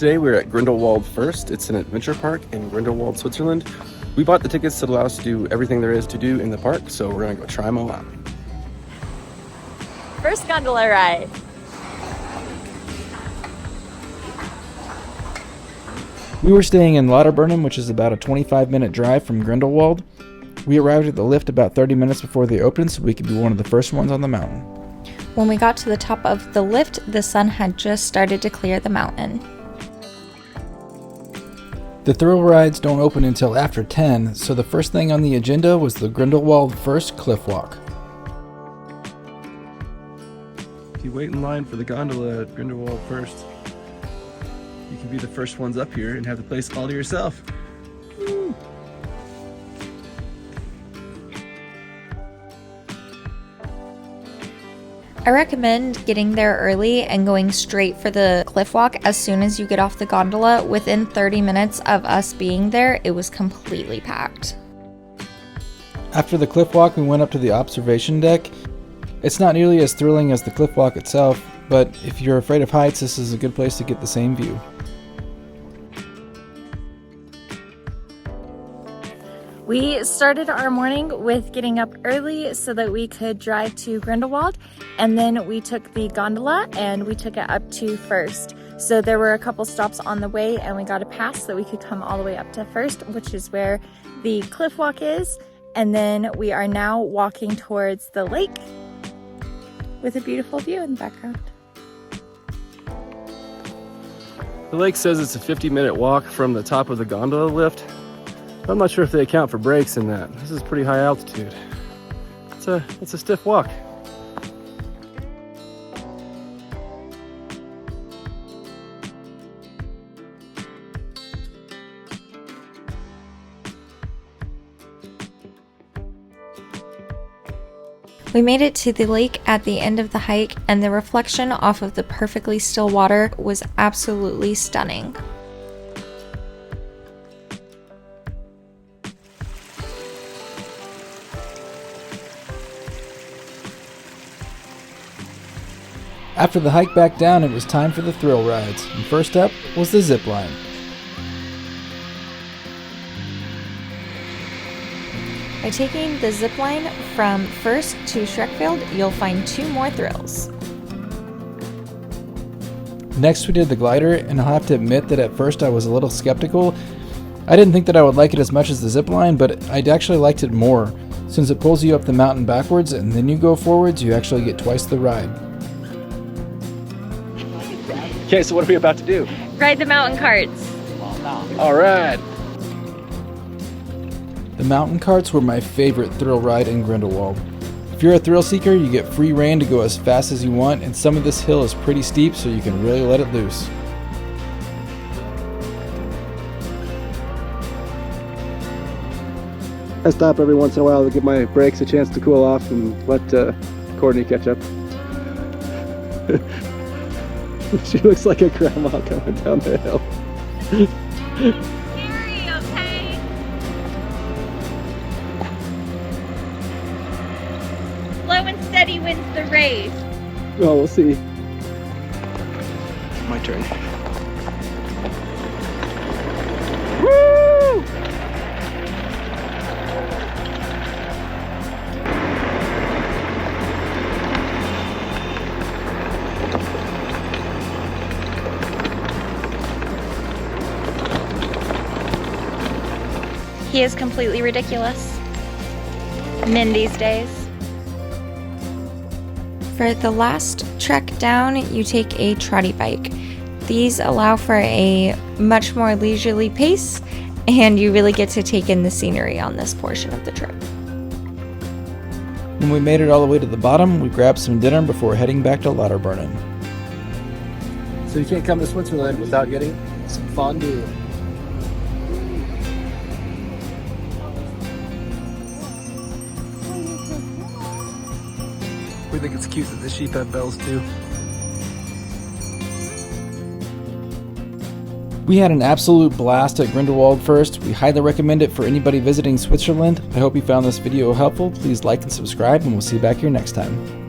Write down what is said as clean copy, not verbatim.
Today we're at Grindelwald First. It's an adventure park in Grindelwald, Switzerland. We bought the tickets to allow us to do everything there is to do in the park, so we're gonna go try them all out. First gondola ride. We were staying in Lauterbrunnen, which is about a 25-minute drive from Grindelwald. We arrived at the lift about 30 minutes before they opened so we could be one of the first ones on the mountain. When we got to the top of the lift, the sun had just started to clear the mountain. The thrill rides don't open until after 10, so the first thing on the agenda was the Grindelwald First cliff walk. If you wait in line for the gondola at Grindelwald First, you can be the first ones up here and have the place all to yourself. Woo. I recommend getting there early and going straight for the cliff walk as soon as you get off the gondola. Within 30 minutes of us being there, it was completely packed. After the cliff walk, we went up to the observation deck. It's not nearly as thrilling as the cliff walk itself, but if you're afraid of heights, this is a good place to get the same view. We started our morning with getting up early so that we could drive to Grindelwald, and then we took the gondola and we took it up to First. So there were a couple stops on the way and we got a pass so we could come all the way up to First, which is where the cliff walk is. And then we are now walking towards the lake with a beautiful view in the background. The lake says it's a 50-minute walk from the top of the gondola lift. I'm not sure if they account for breaks in that. This is pretty high altitude. It's a stiff walk. We made it to the lake at the end of the hike, and the reflection off of the perfectly still water was absolutely stunning. After the hike back down, it was time for the thrill rides, and first up was the Zipline. By taking the zipline from First to Schreckfield, you'll find 2 more thrills. Next we did the glider, and I'll have to admit that at first I was a little skeptical. I didn't think that I would like it as much as the zipline, but I actually liked it more. Since it pulls you up the mountain backwards and then you go forwards, you actually get twice the ride. Okay, so what are we about to do? Ride the mountain carts. All right. The mountain carts were my favorite thrill ride in Grindelwald. If you're a thrill seeker, you get free rein to go as fast as you want, and some of this hill is pretty steep, so you can really let it loose. I stop every once in a while to give my brakes a chance to cool off and let Courtney catch up. She looks like a grandma coming down the hill. Scary, okay? Slow and steady wins the race. Well, we'll see. My turn. Woo! He is completely ridiculous. Men these days. For the last trek down, you take a Trottibike. These allow for a much more leisurely pace, and you really get to take in the scenery on this portion of the trip. When we made it all the way to the bottom, we grabbed some dinner before heading back to Lauterbrunnen. So you can't come to Switzerland without getting some fondue. We think it's cute that the sheep have bells too. We had an absolute blast at Grindelwald First. We highly recommend it for anybody visiting Switzerland. I hope you found this video helpful. Please like and subscribe, and we'll see you back here next time.